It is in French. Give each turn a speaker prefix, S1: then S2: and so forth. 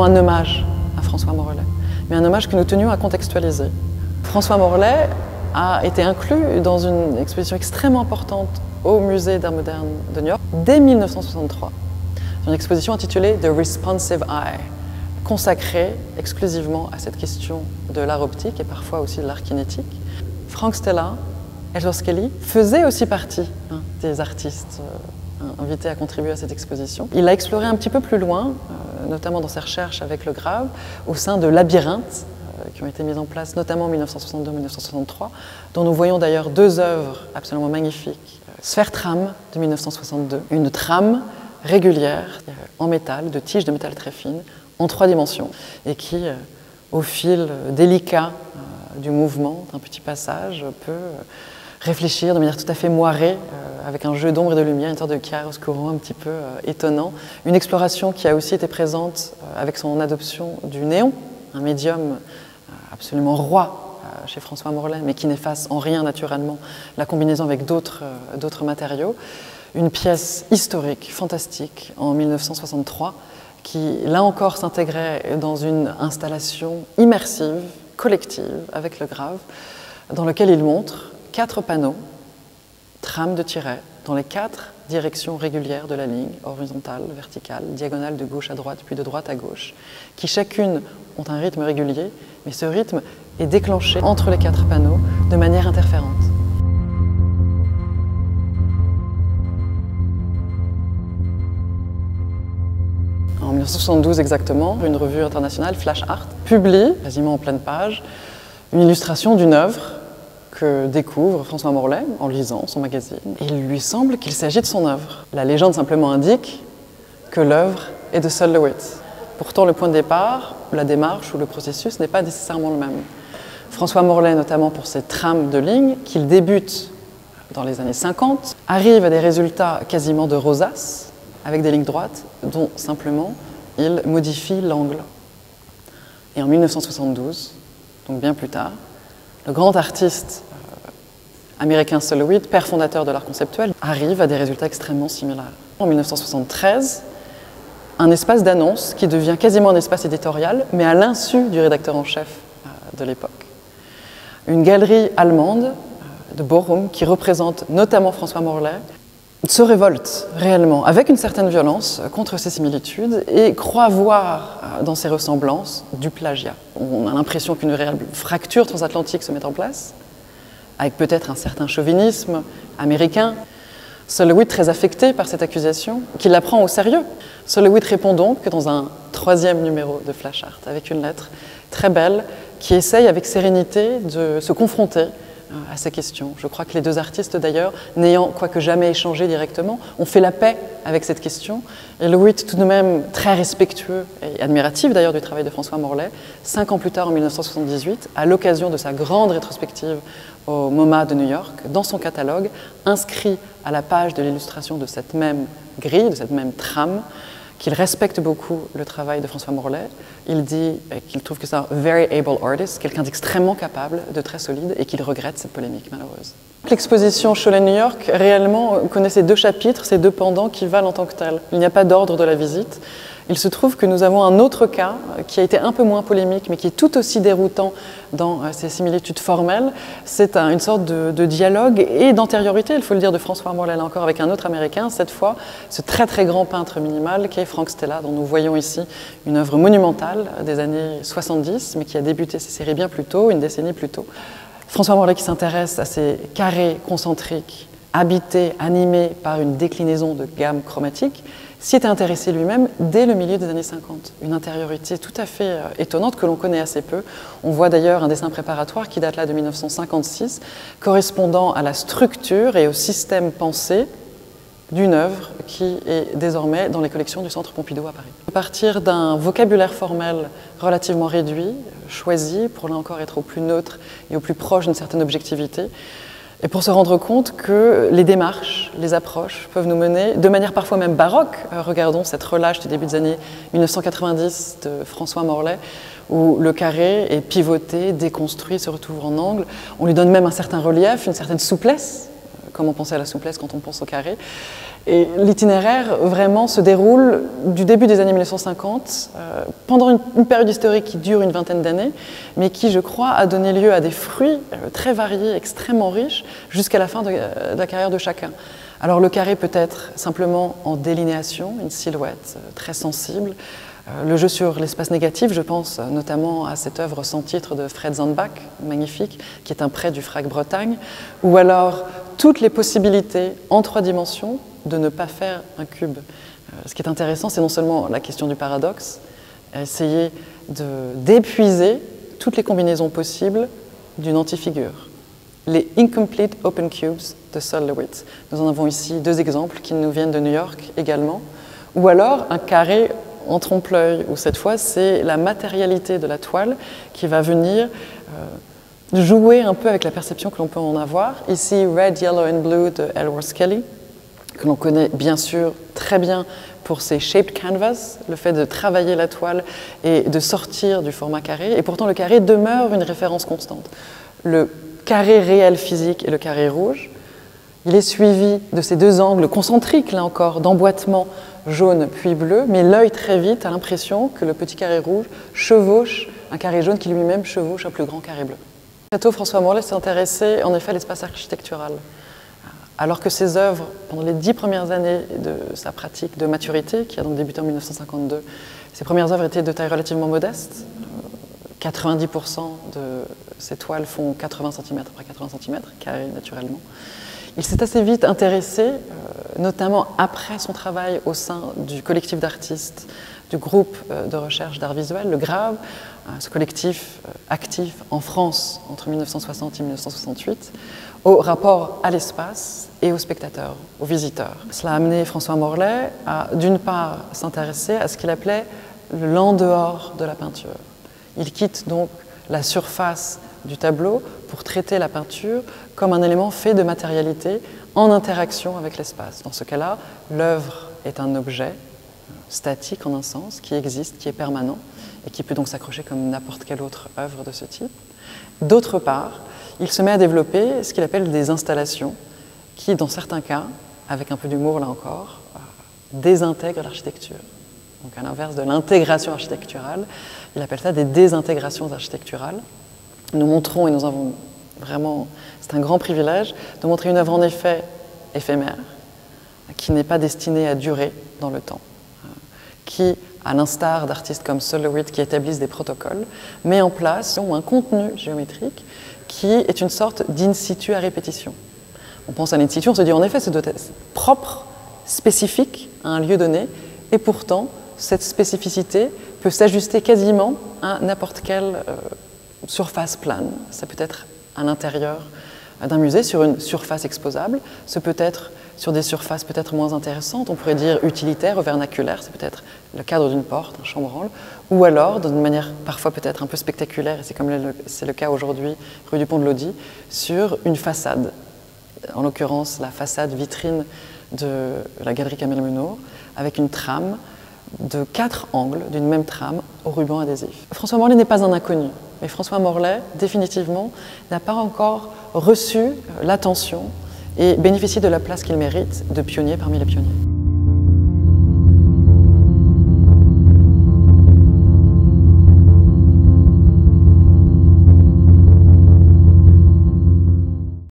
S1: véritablement un hommage à François Morellet, mais un hommage que nous tenions à contextualiser. François Morellet a été inclus dans une exposition extrêmement importante au Musée d'Art moderne de New York dès 1963. Une exposition intitulée The Responsive Eye, consacrée exclusivement à cette question de l'art optique et parfois aussi de l'art kinétique. Frank Stella, Ellsworth Kelly faisaient aussi partie des artistes invités à contribuer à cette exposition. Il l'a exploré un petit peu plus loin, notamment dans ses recherches avec le grave, au sein de labyrinthes qui ont été mises en place notamment en 1962-1963, dont nous voyons d'ailleurs deux œuvres absolument magnifiques. Sphère Tram de 1962, une trame régulière en métal, de tiges de métal très fines, en 3 dimensions, et qui, au fil délicat du mouvement d'un petit passage, peut réfléchir de manière tout à fait moirée, avec un jeu d'ombre et de lumière, une sorte de chiaroscuro un petit peu étonnant. Une exploration qui a aussi été présente avec son adoption du néon, un médium absolument roi chez François Morellet, mais qui n'efface en rien naturellement la combinaison avec d'autres matériaux. Une pièce historique, fantastique, en 1963, qui, là encore, s'intégrait dans une installation immersive, collective, avec le grave, dans lequel il montre 4 panneaux, trames de tirets, dans les 4 directions régulières de la ligne, horizontale, verticale, diagonale de gauche à droite, puis de droite à gauche, qui chacune ont un rythme régulier, mais ce rythme est déclenché entre les 4 panneaux de manière interférente. En 1972 exactement, une revue internationale, Flash Art, publie, quasiment en pleine page, une illustration d'une œuvre que découvre François Morellet en lisant son magazine. Il lui semble qu'il s'agit de son œuvre. La légende simplement indique que l'œuvre est de Sol LeWitt. Pourtant, le point de départ, la démarche ou le processus n'est pas nécessairement le même. François Morellet, notamment pour ses trames de lignes, qu'il débute dans les années 50, arrive à des résultats quasiment de rosace, avec des lignes droites, dont simplement il modifie l'angle. Et en 1972, donc bien plus tard, le grand artiste américain Sol LeWitt, père fondateur de l'art conceptuel, arrive à des résultats extrêmement similaires. En 1973, un espace d'annonce qui devient quasiment un espace éditorial, mais à l'insu du rédacteur en chef de l'époque. Une galerie allemande de Bochum, qui représente notamment François Morellet, se révolte réellement, avec une certaine violence, contre ces similitudes et croit voir dans ces ressemblances du plagiat. On a l'impression qu'une réelle fracture transatlantique se met en place, avec peut-être un certain chauvinisme américain. Sol LeWitt, très affecté par cette accusation, qui la prend au sérieux. Sol LeWitt répond donc que dans un 3e numéro de Flash Art, avec une lettre très belle, qui essaye avec sérénité de se confronter à ces questions. Je crois que les 2 artistes, d'ailleurs, n'ayant quoique jamais échangé directement, ont fait la paix avec cette question. Et LeWitt, tout de même très respectueux et admiratif d'ailleurs du travail de François Morellet, 5 ans plus tard, en 1978, à l'occasion de sa grande rétrospective au MoMA de New York, dans son catalogue, inscrit à la page de l'illustration de cette même grille, de cette même trame, qu'il respecte beaucoup le travail de François Morellet. Il dit qu'il trouve que c'est un very able artist, quelqu'un d'extrêmement capable, de très solide, et qu'il regrette cette polémique malheureuse. L'exposition Cholet New York, réellement, connaît ces 2 chapitres, ces 2 pendants qui valent en tant que tels. Il n'y a pas d'ordre de la visite. Il se trouve que nous avons un autre cas qui a été un peu moins polémique, mais qui est tout aussi déroutant dans ses similitudes formelles. C'est une sorte de dialogue et d'antériorité, il faut le dire, de François Morellet, là encore avec un autre Américain, cette fois ce très très grand peintre minimal qu'est Frank Stella, dont nous voyons ici une œuvre monumentale des années 70, mais qui a débuté ses séries bien plus tôt, une décennie plus tôt. François Morellet qui s'intéresse à ces carrés concentriques, habités, animés par une déclinaison de gamme chromatique, s'y était intéressé lui-même dès le milieu des années 50. Une intériorité tout à fait étonnante que l'on connaît assez peu. On voit d'ailleurs un dessin préparatoire qui date là de 1956, correspondant à la structure et au système pensé d'une œuvre qui est désormais dans les collections du Centre Pompidou à Paris. À partir d'un vocabulaire formel relativement réduit, choisi pour là encore être au plus neutre et au plus proche d'une certaine objectivité, et pour se rendre compte que les démarches, les approches peuvent nous mener, de manière parfois même baroque, regardons cette relâche du début des années 1990 de François Morellet, où le carré est pivoté, déconstruit, se retrouve en angle, on lui donne même un certain relief, une certaine souplesse, comment penser à la souplesse quand on pense au carré, Et l'itinéraire vraiment se déroule du début des années 1950, pendant une période historique qui dure une vingtaine d'années, mais qui, je crois, a donné lieu à des fruits très variés, extrêmement riches, jusqu'à la fin de la carrière de chacun. Alors le carré peut être simplement en délinéation, une silhouette très sensible. Le jeu sur l'espace négatif, je pense notamment à cette œuvre sans titre de Fred Zandbach, magnifique, qui est un prêt du FRAC Bretagne, ou alors toutes les possibilités en 3 dimensions de ne pas faire un cube. Ce qui est intéressant, c'est non seulement la question du paradoxe, essayer d'épuiser toutes les combinaisons possibles d'une antifigure. Les Incomplete Open Cubes de Sol Lewitt. Nous en avons ici 2 exemples qui nous viennent de New York également. Ou alors un carré en trompe-l'œil, où cette fois c'est la matérialité de la toile qui va venir jouer un peu avec la perception que l'on peut en avoir. Ici, Red, Yellow and Blue de Ellsworth Kelly, que l'on connaît bien sûr très bien pour ses shaped canvas, le fait de travailler la toile et de sortir du format carré. Et pourtant, le carré demeure une référence constante. Le carré réel physique et le carré rouge, il est suivi de ces 2 angles concentriques, là encore, d'emboîtement jaune puis bleu, mais l'œil très vite a l'impression que le petit carré rouge chevauche un carré jaune qui lui-même chevauche un plus grand carré bleu. Très tôt, François Morlet s'est intéressé en effet à l'espace architectural. Alors que ses œuvres, pendant les 10 premières années de sa pratique de maturité, qui a donc débuté en 1952, ses premières œuvres étaient de taille relativement modeste. 90% de ses toiles font 80 cm par 80 cm, carré naturellement. Il s'est assez vite intéressé, notamment après son travail au sein du collectif d'artistes du groupe de recherche d'art visuel, le GRAVE, ce collectif actif en France entre 1960 et 1968, au rapport à l'espace et aux spectateurs, aux visiteurs. Cela a amené François Morlet à, d'une part, s'intéresser à ce qu'il appelait l'en-dehors de la peinture. Il quitte donc la surface du tableau pour traiter la peinture comme un élément fait de matérialité en interaction avec l'espace. Dans ce cas-là, l'œuvre est un objet statique en un sens, qui existe, qui est permanent et qui peut donc s'accrocher comme n'importe quelle autre œuvre de ce type. D'autre part, il se met à développer ce qu'il appelle des installations qui, dans certains cas, avec un peu d'humour là encore, désintègrent l'architecture. Donc à l'inverse de l'intégration architecturale, il appelle ça des désintégrations architecturales. Nous montrons, et nous avons vraiment, c'est un grand privilège, de montrer une œuvre en effet éphémère, qui n'est pas destinée à durer dans le temps, qui, à l'instar d'artistes comme Sol Lewitt qui établissent des protocoles, met en place un contenu géométrique qui est une sorte d'in situ à répétition. On pense à l'in situ, on se dit en effet, c'est propre, spécifique à un lieu donné, et pourtant, cette spécificité peut s'ajuster quasiment à n'importe quelle surface plane. Ça peut être à l'intérieur d'un musée, sur une surface exposable, ce peut être sur des surfaces peut-être moins intéressantes, on pourrait dire utilitaires ou vernaculaires, c'est peut-être le cadre d'une porte, un chambranle, ou alors, d'une manière parfois peut-être un peu spectaculaire, et c'est comme c'est le cas aujourd'hui, rue du Pont-de-Lodi, sur une façade, en l'occurrence la façade vitrine de la galerie Kamel Munour, avec une trame de 4 angles d'une même trame au ruban adhésif. François Morlet n'est pas un inconnu, mais François Morlet, définitivement, n'a pas encore reçu l'attention et bénéficie de la place qu'il mérite de pionnier parmi les pionniers.